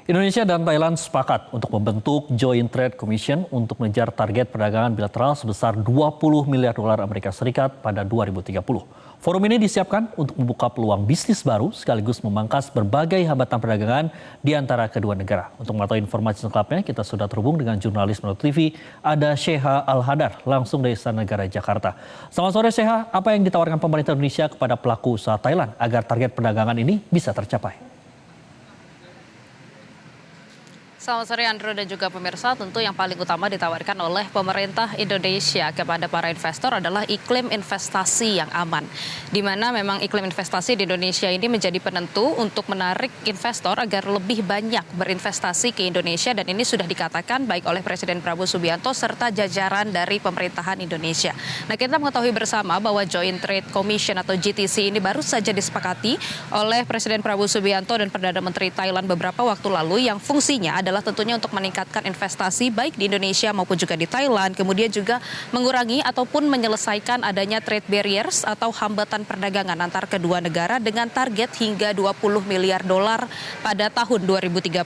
Indonesia dan Thailand sepakat untuk membentuk Joint Trade Commission untuk mengejar target perdagangan bilateral sebesar 20 miliar dolar Amerika Serikat pada 2030. Forum ini disiapkan untuk membuka peluang bisnis baru sekaligus memangkas berbagai hambatan perdagangan di antara kedua negara. Untuk mengetahui informasi lengkapnya, kita sudah terhubung dengan jurnalis Metro TV, ada Sheha Al-Hadar, langsung dari Istana Negara Jakarta. Selamat sore Sheha, apa yang ditawarkan pemerintah Indonesia kepada pelaku usaha Thailand agar target perdagangan ini bisa tercapai? Selamat sore Andrew dan juga pemirsa. Tentu yang paling utama ditawarkan oleh pemerintah Indonesia kepada para investor adalah iklim investasi yang aman. Di mana memang iklim investasi di Indonesia ini menjadi penentu untuk menarik investor agar lebih banyak berinvestasi ke Indonesia, dan ini sudah dikatakan baik oleh Presiden Prabowo Subianto serta jajaran dari pemerintahan Indonesia. Nah, kita mengetahui bersama bahwa Joint Trade Commission atau GTC ini baru saja disepakati oleh Presiden Prabowo Subianto dan Perdana Menteri Thailand beberapa waktu lalu, yang fungsinya adalah tentunya untuk meningkatkan investasi baik di Indonesia maupun juga di Thailand, kemudian juga mengurangi ataupun menyelesaikan adanya trade barriers atau hambatan perdagangan antar kedua negara dengan target hingga 20 miliar dolar pada tahun 2030.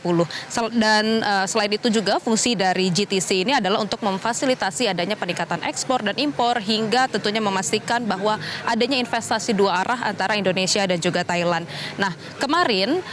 Dan selain itu juga fungsi dari GTC ini adalah untuk memfasilitasi adanya peningkatan ekspor dan impor hingga tentunya memastikan bahwa adanya investasi dua arah antara Indonesia dan juga Thailand. Nah, kemarin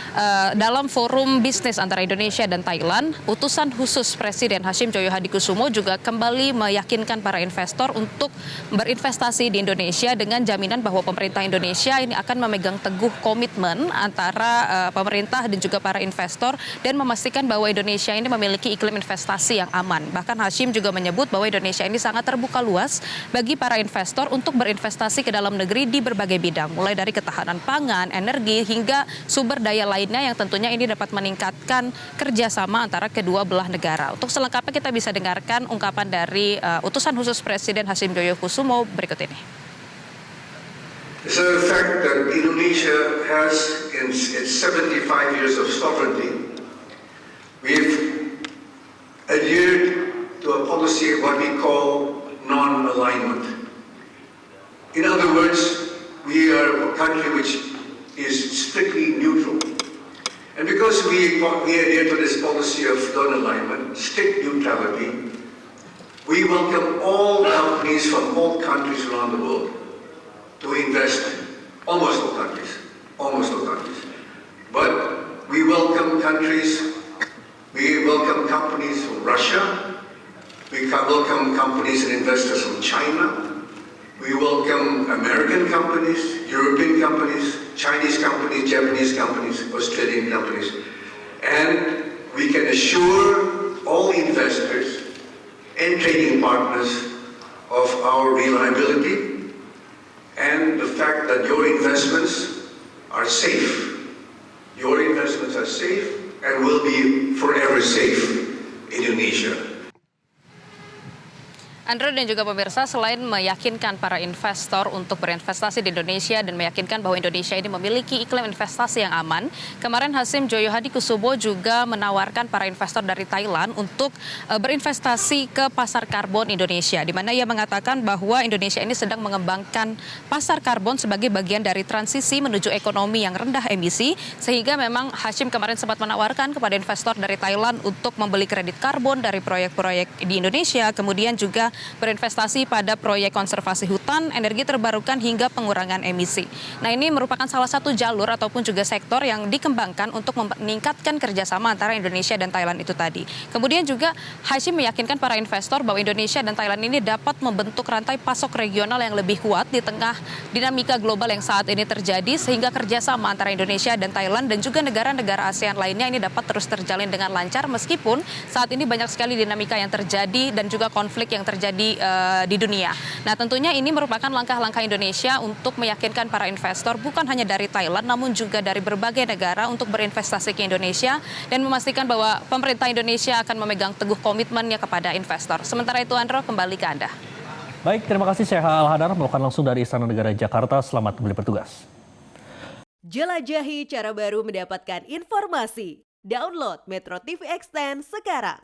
dalam forum bisnis antara Indonesia dan Thailand, utusan khusus Presiden Hashim Joyo Hadikusumo juga kembali meyakinkan para investor untuk berinvestasi di Indonesia dengan jaminan bahwa pemerintah Indonesia ini akan memegang teguh komitmen antara pemerintah dan juga para investor dan memastikan bahwa Indonesia ini memiliki iklim investasi yang aman. Bahkan Hashim juga menyebut bahwa Indonesia ini sangat terbuka luas bagi para investor untuk berinvestasi ke dalam negeri di berbagai bidang, mulai dari ketahanan pangan, energi, hingga sumber daya lainnya yang tentunya ini dapat meningkatkan kerjasama antara kedua belah negara. Untuk selengkapnya kita bisa dengarkan ungkapan dari utusan khusus Presiden Hashim Joyo Kusumo berikut ini. The fact that Indonesia has in its 75 years of sovereignty, we've adhered to a policy of what we call non-alignment. In other words, we are a country which is strictly neutral. And because we adhere to this policy of non-alignment, strict neutrality, we welcome all companies from all countries around the world to invest, almost all countries. But we welcome companies from Russia, we welcome companies and investors from China, we welcome American companies, European companies, Chinese companies, Japanese companies, Australian companies. And we can assure all investors and trading partners of our reliability and the fact that your investments are safe. Your investments are safe and will be forever safe in Indonesia. Andrew dan juga pemirsa, selain meyakinkan para investor untuk berinvestasi di Indonesia dan meyakinkan bahwa Indonesia ini memiliki iklim investasi yang aman, kemarin Hashim Joyo Hadikusumo juga menawarkan para investor dari Thailand untuk berinvestasi ke pasar karbon Indonesia, di mana ia mengatakan bahwa Indonesia ini sedang mengembangkan pasar karbon sebagai bagian dari transisi menuju ekonomi yang rendah emisi, sehingga memang Hashim kemarin sempat menawarkan kepada investor dari Thailand untuk membeli kredit karbon dari proyek-proyek di Indonesia, kemudian juga berinvestasi pada proyek konservasi hutan, energi terbarukan hingga pengurangan emisi. Nah, ini merupakan salah satu jalur ataupun juga sektor yang dikembangkan untuk meningkatkan kerjasama antara Indonesia dan Thailand itu tadi. Kemudian juga Hashim meyakinkan para investor bahwa Indonesia dan Thailand ini dapat membentuk rantai pasok regional yang lebih kuat di tengah dinamika global yang saat ini terjadi, sehingga kerjasama antara Indonesia dan Thailand dan juga negara-negara ASEAN lainnya ini dapat terus terjalin dengan lancar, meskipun saat ini banyak sekali dinamika yang terjadi dan juga konflik yang terjadi di dunia. Nah, tentunya ini merupakan langkah-langkah Indonesia untuk meyakinkan para investor bukan hanya dari Thailand namun juga dari berbagai negara untuk berinvestasi ke Indonesia dan memastikan bahwa pemerintah Indonesia akan memegang teguh komitmennya kepada investor. Sementara itu, Andro, kembali ke Anda. Baik, terima kasih Sheha Al-Hadar melakukan langsung dari Istana Negara Jakarta. Selamat kembali bertugas. Jelajahi cara baru mendapatkan informasi. Download Metro TV Extend sekarang.